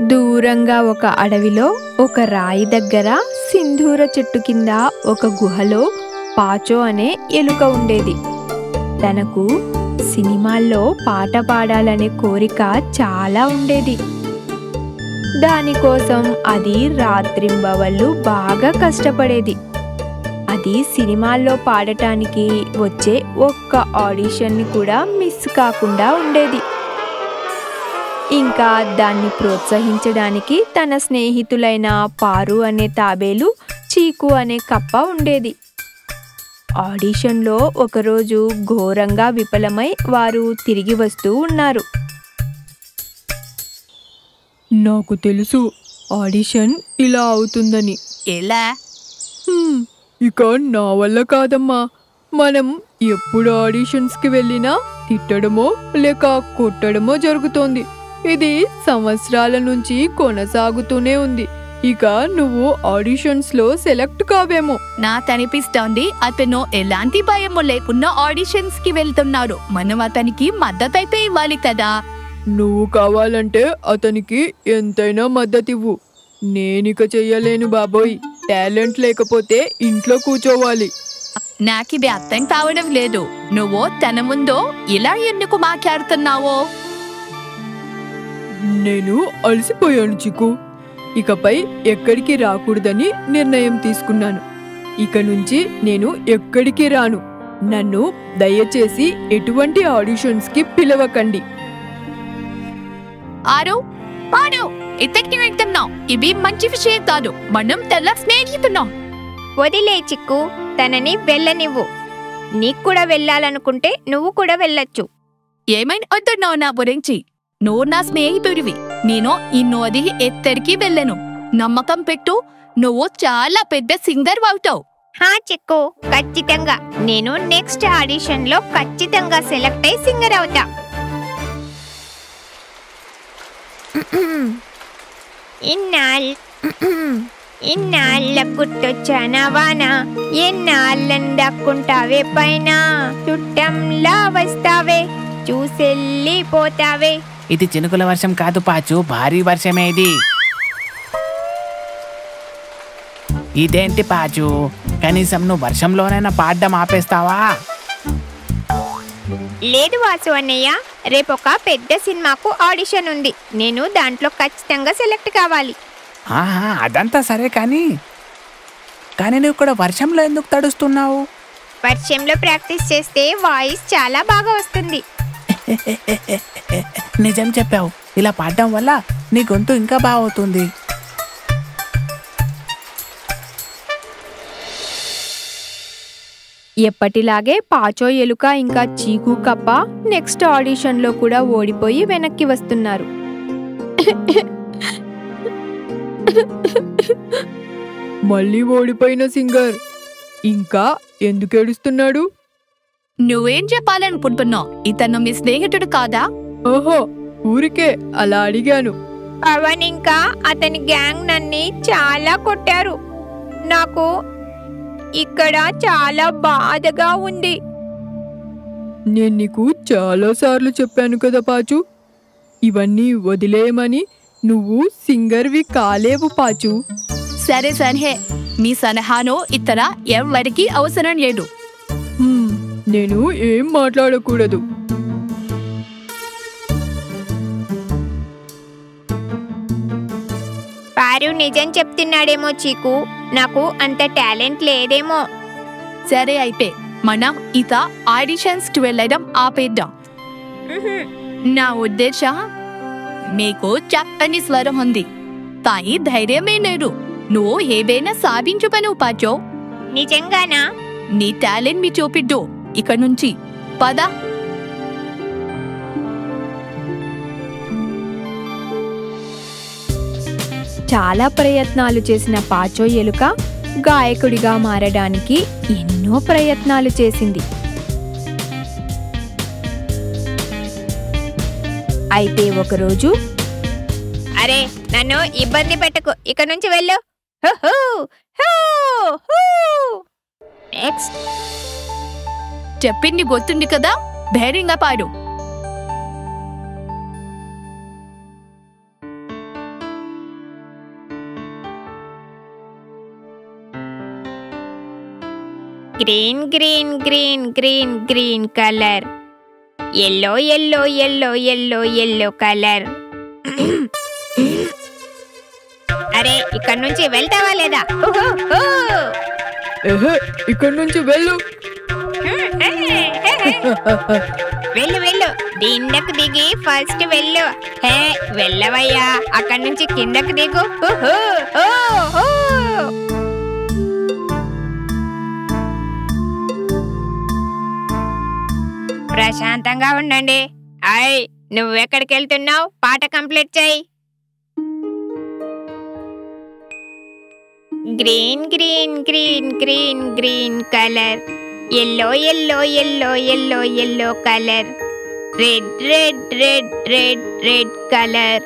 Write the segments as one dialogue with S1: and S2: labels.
S1: దూరంగా ఒక అడవిలో ఒక రాయి దగ్గర సింధూర చెట్టు కింద ఒక గుహలో పాచో అనే ఎలుక ఉండేది. తనకు సినిమాల్లో పాట పాడాలనే కోరిక చాలా ఉండేది. దానికోసం అది రాత్రింబవళ్ళు బాగా కష్టపడేది. అది సినిమాల్లో పాడటానికి వచ్చే ఒక్క ఆడిషన్ని కూడా మిస్ కాకుండా ఉండేది. ఇంకా దాన్ని ప్రోత్సహించడానికి తన స్నేహితులైన పారు అనే తాబేలు, చీకు అనే కప్ప ఉండేది. ఆడిషన్లో ఒకరోజు ఘోరంగా విఫలమై వారు తిరిగి వస్తూ ఉన్నారు.
S2: నాకు తెలుసు ఆడిషన్ ఇలా అవుతుందని.
S3: ఎలా?
S2: ఇక నా వల్ల కాదమ్మా. మనం ఎప్పుడు ఆడిషన్స్కి వెళ్ళినా తిట్టడమో లేక కొట్టడమో జరుగుతోంది. ఇది సంవత్సరాల నుంచి కొనసాగుతూనే ఉంది. ఇక నువ్వు ఆడిషన్స్ లో సెలెక్ట్ కావేమో.
S3: నాకనిపిస్తోంది అతను ఎలాంటి భయము లేకుండా ఆడిషన్స్ కి వెళ్తున్నాడు. మనం అతనికి మద్దతైతే ఇవ్వాలి కదా.
S2: నువ్వు కావాలంటే అతనికి ఎంతైనా మద్దతివ్వు. నేనిక చెయ్యలేను బాబోయ్. టాలెంట్ లేకపోతే ఇంట్లో కూర్చోవాలి.
S3: నాకిది అర్థం కావడం లేదు. నువ్వు తన ముందు ఇలా ఎందుకు మాట్లాడుతున్నావో?
S2: నేను అలసిపోయాను చిక్కు. ఇకపై ఎక్కడికి రాకూడదని నిర్ణయం తీసుకున్నాను. ఇక నుంచి నేను ఎక్కడికి రాను. నన్ను దయచేసి ఎటువంటి ఆడిషన్స్ కి పిలవకండి.
S3: ఆరు పాడు ఇతనికి వెళ్తున్నాం. ఇవి మంచి విషయం కాదు. మనం తెల్ల స్నేహితున్నాం.
S1: వదిలే చిక్కు, తనని వెళ్ళనివ్వు. నీకు కూడా వెళ్ళాలనుకుంటే నువ్వు కూడా వెళ్ళొచ్చు.
S3: ఏమైనా వద్దున్నావు నా గురించి? నువ్వు నా స్నేహితుడివి. నేను ఈ నది ఎత్తరికి వెళ్ళను. నమ్మకం పెట్టు, నువ్వు చాలా పెద్ద సింగర్ అవుతావు.
S1: హా చిక్కు, ఖచ్చితంగా నేను నెక్స్ట్ ఆడిషన్ లో ఖచ్చితంగా సెలెక్ట్ అయి సింగర్ అవుతా. ఇన్నాళ్ళ గుర్తొచ్చానా వానా, ఎన్నాళ్ళని దక్కుంటావే పైన, చుట్టంలా వస్తావే చూసెళ్ళిపోతావే.
S4: ఇది చినుకుల వర్షం కాదు పాచు, భారీ వర్షమే ఇది. ఇదేంటి పాచు, కనీసం నువ్వు వర్షంలోనైనా పాడడం ఆపేస్తావా?
S1: లేదు వాసు అన్నయ్య, రేపొక పెద్ద సినిమాకు ఆడిషన్ ఉంది. నేను దాంట్లో ఖచ్చితంగా సెలెక్ట్ కావాలి.
S4: అదంతా సరే కానీ నువ్వు కూడా వర్షంలో ఎందుకు తడుస్తున్నావు?
S1: వర్షంలో ప్రాక్టీస్ చేస్తే వాయిస్ చాలా బాగా వస్తుంది.
S4: నిజం చెప్పావు. ఇలా పాడడం వల్ల నీ గొంతు ఇంకా బాగవుతుంది.
S1: ఎప్పటిలాగే పాచో ఎలుక ఇంకా చీకు కప్ప నెక్స్ట్ ఆడిషన్లో కూడా ఓడిపోయి వెనక్కి వస్తున్నారు.
S2: మళ్ళీ ఓడిపోయిన సింగర్ ఇంకా ఎందుకు ఏడుస్తున్నాడు?
S3: నువ్వేం చెప్పాలనుకుంటున్నావు? ఇతను మీ స్నేహితుడు కాదా?
S2: ఓహో, ఊరికే అలా అడిగాను.
S1: పవన్ ఇంకా అతని గ్యాంగ్ నన్ని చాలా కొట్టారు. నాకు ఇక్కడ చాలా బాధగా ఉంది.
S2: నేను నీకు చాలాసార్లు చెప్పాను కదా పాచు, ఇవన్నీ వదిలేయమని. నువ్వు సింగర్వి కాలేవు పాచు.
S3: సరే సరే, మీ సలహాను ఇతర ఎవరికి అవసరం లేదు.
S2: నేను ఏం మాట్లాడకూడదు.
S1: పారు నిజం చెప్తున్నాడేమో చీకు, నాకు అంత టాలెంట్ లేదేమో.
S3: సరే అయితే మనం ఆడిషన్స్ వెళ్ళడం ఆపేద్దాం. నా ఉద్దేశం, మీకు చక్కని స్వరం ఉంది కానీ ధైర్యమే లేదు. నువ్వు ఏదైనా సాధించుపను పాచో.
S1: నిజంగానా?
S3: నీ టాలెంట్ మీ చూపిద్దు. ఇక నుంచి పద.
S1: చాలా ప్రయత్నాలు చేసిన పాచో ఎలుక గాయకుడిగా మారడానికి ఎన్నో ప్రయత్నాలు చేసింది. అయితే ఒకరోజు, అరే నన్ను ఇబ్బంది పెట్టకు, ఇక నుంచి వెళ్ళు. నెక్స్ట్
S3: చెప్పింది గుర్తుంది కదా, ధైర్యంగా పాడు.
S5: Green green green green green colour. Yellow yellow yellow yellow yellow colour. అరే ఇక్కడ నుంచి వెళ్తావా లేదా?
S2: ఎహే ఇక్కడి నుంచి వెళ్ళు.
S5: వెళ్ళు వెళ్ళు, దిండకు దిగి ఫస్ట్ వెళ్ళు. హే వెళ్ళవయ్యా, అక్కడి నుంచి కిందకు దిగు. ప్రశాంతంగా ఉండండి. అయ్ నువ్వెక్కడికి వెళ్తున్నావు? పాట కంప్లీట్ చేయి. Green green green green green colour. Yellow yellow yellow yellow yellow colour. Red red red red red colour.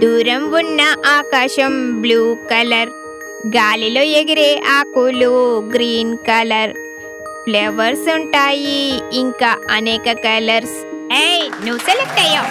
S5: దూరం ఉన్న ఆకాశం బ్లూ కలర్. గాలిలో ఎగిరే ఆకులు గ్రీన్ కలర్. ఫ్లవర్స్ ఉంటాయి ఇంకా అనేక కలర్స్. ఏయ్ నువ్వు సెలెక్ట్ అయ్యావు.